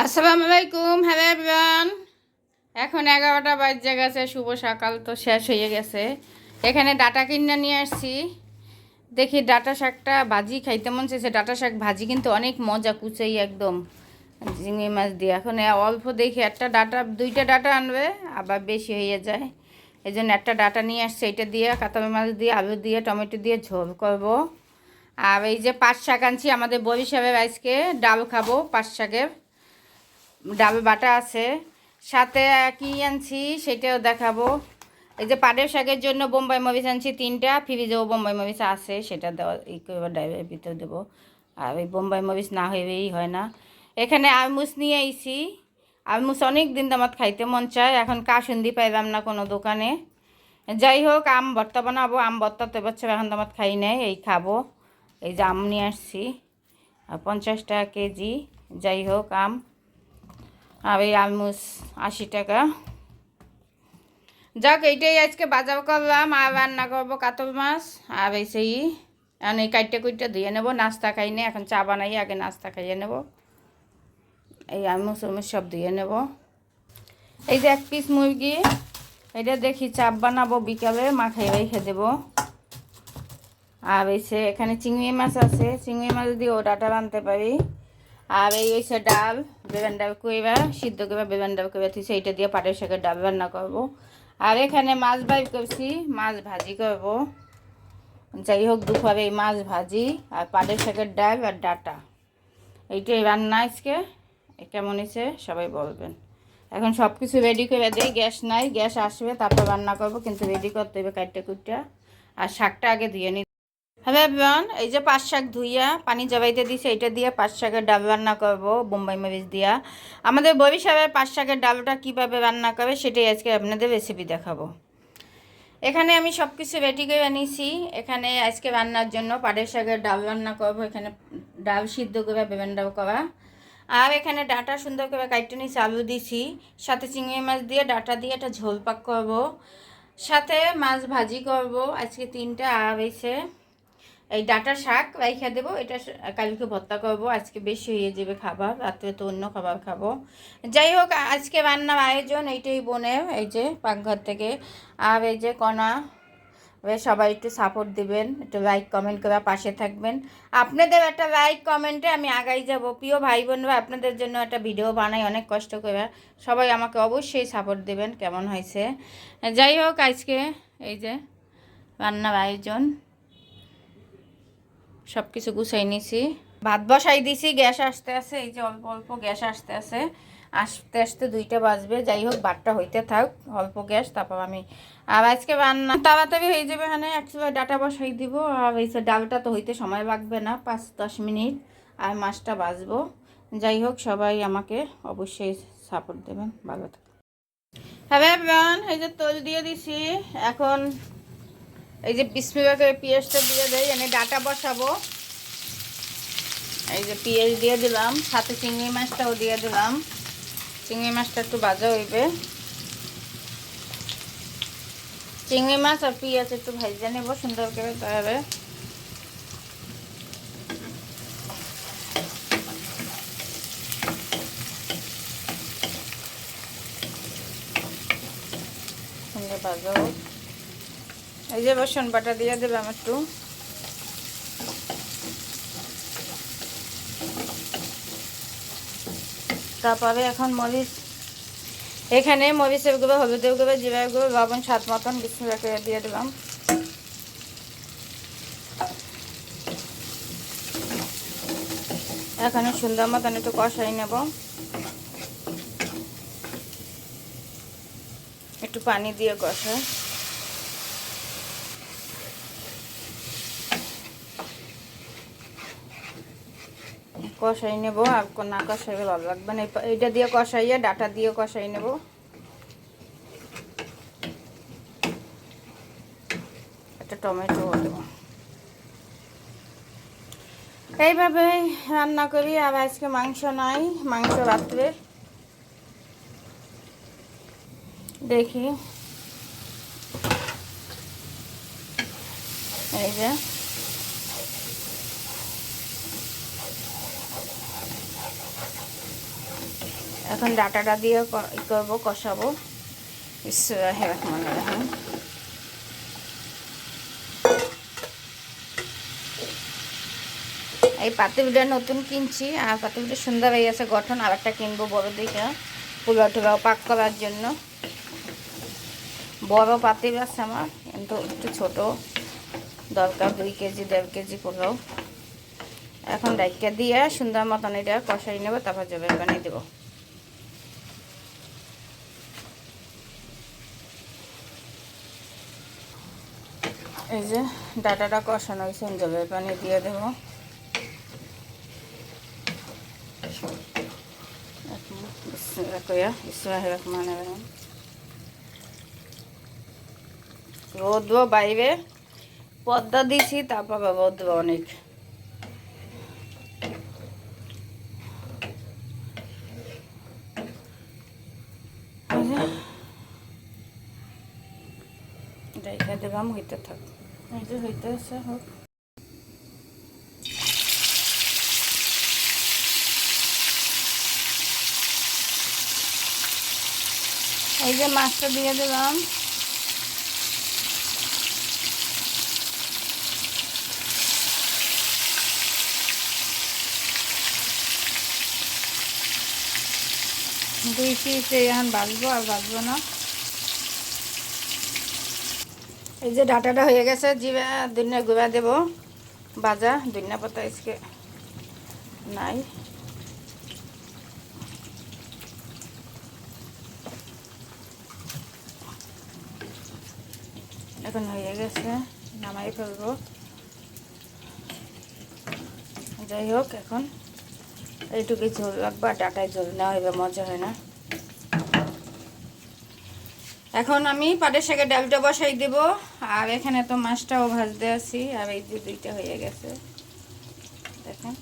আসসালামু আলাইকুম, hello everyone. এখন 11টা বাজে গেছে, শুভ সকাল তো শেষ হয়ে গেছে। এখানে ডাটা কিনে নিয়ে আসছি। দেখি ডাটা শাকটা ভাজি খাইতে মন চাইছে। ডাটা শাক ভাজি কিন্তু অনেক মজা, কুচাই একদম চিংড়ি মাছ দিয়ে। এখন অল্প দেখি একটা ডাটা, দুইটা ডাটা আনবে, আবার বেশি হয়ে যায়। এই জন্য একটা ডাটা নিয়ে আসছে, এটা দিয়ে কাতলা মাছ দিয়ে, আলু দিয়ে, টমেটো দিয়ে ঝোল করব। আর এই যে পাট শাক আনছি, আমাদের বরিশালের আজকে ডাল খাবো। পাট শাকের ডাল বাটা আছে, সাথে কি আনছি সেটাও দেখাবো। এই যে পাটের শাকের জন্য বোম্বাই মরিচ আনছি 3টা, ফ্রিজেও বোম্বাই মরিচ আছে, সেটা দেওয়া এই করে ডাইবের ভিতরে দেবো। আর ওই বোম্বাই মরিচ না হইলেই হয় না। এখানে আলমুস নিয়ে আইছি। আলমুস অনেক দিন দামাত খাইতে মন চায়, এখন কাসুন্দি পাইলাম না কোনো দোকানে। যাই হোক, আম ভর্তা বানাবো। আম ভর্তা তো এবছর এখন দামাত খাই নাই, এই খাবো। এই যে আম নিয়ে আসছি, 50 টাকা কেজি। যাই হোক, আম আর এই আলমুস 80 টাকা। যাক, এইটাই আজকে বাজার করলাম। আর রান্না করবো কাতল মাছ। আর এই সেই এখন এই কাইটটা কুইটটা ধুয়ে নেবো। নাস্তা খাই নি, এখন চা বানাই, আগে নাস্তা খাইয়ে নেব। এই আলমুস সব ধুয়ে নেব। এই যে 1 পিস মুরগি, এটা দেখি চাপ বানাবো, বিকালে মাখাই রেখে দেবো। আর এসে এখানে চিংড়ি মাছ আছে, চিংড়ি মাছ দিয়ে ডাটা বানতে পারি। আর এই হচ্ছে ডাল, বেগুন ডাল কইবা সিদ্ধ করে, বেগুন ডাল কইবা তুই সেইটা দিয়ে পাটের শাকের ডাল রান্না করবো। আর এখানে মাছ ভাই করছি, মাছ ভাজি করব। যাই হোক, দুপুরে এই মাছ ভাজি আর পাটের শাকের ডাল আর ডাটা, এইটাই রান্না আজকে। কেমন হয়েছে সবাই বলবেন। এখন সব কিছু রেডি করে দেই, গ্যাস নাই, গ্যাস আসবে তারপর রান্না করব, কিন্তু রেডি করতে হবে কাটটা কুটটা। আর শাকটা আগে ধুয়ে নিই। হ্যালো এভরিওয়ান, এই যে পাট শাক ধুইয়া পানি জবাইতে দিছে, এটা দিয়ে পাট শাকের ডাল রান্না করব বোম্বাই মরিচ দিয়া। আমাদের বরিশালের পাট শাকের ডালটা কীভাবে রান্না করে সেটাই আজকে আপনাদের রেসিপি দেখাবো। এখানে আমি সব কিছু রেডি করে নিয়েছি। এখানে আজকে রান্নার জন্য পাটের শাকের ডাল রান্না করব। এখানে ডাল সিদ্ধ করে বেগুন ডাল করা। আর এখানে ডাটা সুন্দর করে কাটতে নিয়েছি, আলু দিছি, সাথে চিংড়ি মাছ দিয়ে ডাটা দিয়ে একটা ঝোল পাক করব, সাথে মাছ ভাজি করব আজকে 3টা। আর এসে এই ডাটা শাক রাইখা দেবো, এটা কালকে ভর্তা করব। আজকে বেশি হয়ে যাবে খাবার, রাত্রে তো অন্য খাবার খাবো। যাই হোক, আজকে রান্নার আয়োজন এইটাই বোনের, এই যে পাকঘর থেকে। আর এই যে কণা, সবাই একটু সাপোর্ট দিবেন, একটু লাইক কমেন্ট করে পাশে থাকবেন। আপনাদের একটা লাইক কমেন্টে আমি আগাই যাব। প্রিয় ভাই বোনরা, আপনাদের জন্য একটা ভিডিও বানাই অনেক কষ্ট করে, সবাই আমাকে অবশ্যই সাপোর্ট দেবেন। কেমন হয়েছে? যাই হোক, আজকে এই যে রান্নার আয়োজন, সব কিছু গুছাই নিছি, ভাত বসাই দিছি, গ্যাস আসতে আছে। এই যে অল্প অল্প গ্যাস আসতে আছে, আসতে আসতে 2টা বাজবে। যাই হোক, ভাতটা হইতে থাক, অল্প গ্যাস, তারপর আমি আর আজকে রান্না তাড়াতাড়ি হয়ে যাবে। এখানে একসাথে ডাটা বসাই দিব। আর এই ডালটা তো হইতে সময় লাগবে না, 5-10 মিনিট, আর মাছটা ভাজবো। যাই হোক, সবাই আমাকে অবশ্যই সাপোর্ট দেবেন, ভালো থাকবেন। হ্যাঁ এভরিওয়ান, এই যে তেল দিয়ে দিছি। এখন এই যে বিসমিল্লাহ করে পেঁয়াজটা দিয়ে দেই, এনে ডাটা বসাবো। এই যে পেঁয়াজ দিয়ে দিলাম, সাথে চিংড়ি মাছটাও দিয়ে দিলাম। চিংড়ি মাছটা একটু ভাজা হইবে, চিংড়ি মাছ আর পেঁয়াজ একটু ভাজা নেব সুন্দর করে, তাহলে সুন্দর ভাজা হোক। এই যে রসুন বাটা দিয়ে দিলাম একটু, তারপরে এখন মরিচ, এখানে মরিচের গুঁড়ো, হলুদের গুঁড়ো, জিরার গুঁড়ো, লবণ স্বাদ মতন বিসমিল্লাহ করে দিয়ে দিলাম। এখানে সুন্দর মতন একটু কষাই নেব, একটু পানি দিয়ে কষাই, কষাই নেব। আর না কষাইলে ভালো লাগবে না, এইটা দিয়ে কষাইয়া ডাটা দিয়ে কষাই নেব। একটা টমেটো দেবো। এইভাবেই রান্না করি। আর আজকে মাংস নাই, মাংস রাত্রে দেখি। এই যে এখন ডাটাটা দিয়ে করবো, কষাবো। বিসমিল্লাহির রহমানির রহিম। এই পাতিলটা নতুন কিনছি, আর পাতিলটা সুন্দর হয়ে গেছে গঠন। আর একটা কিনবো বড় দিকে, পোলাও টোলাও পাক করার জন্য। বড় পাতিল আছে আমার, কিন্তু একটু ছোট দরকার, 2 কেজি 1.5 কেজি পোলাও। এখন ডাইকা দিয়ে সুন্দর মতন এটা কষাই নেব, তারপর জবের পানি দেবো। এই যে ডাটাটা কষানো হয়েছে, জবের পানি দিয়ে দেবো। বিসমিল্লাহির রহমানির রহিম। রোদ বাইরে, পর্দা দিছি, তারপর রোদ অনেক। রেখে দিলাম, হইতে থাক। এই যে হইতে আছে, হোক। এই যে মাছটা দিয়ে দিলাম। দুই পিস এখন ভাজবো, আর ভাজবো না। এই যে ডাটাটা হয়ে গেছে, জিরা ধনিয়া গুঁড়া দেবো, ভাজা ধনিয়া পাতা আজকে নাই। এখন হয়ে গেছে, নামাই ফেলবো। যাই হোক, এখন এইটুকুই ঝোল রাখবো, আর ডাটায় ঝোল না হইলে মজা হয় না। এখন আমি পাটের শাকের ডালটা বসাই দেব, আর এখানে তো মাছটাও ভাজতে আছি। আর এই যে 2টা হয়ে গেছে, দেখেন।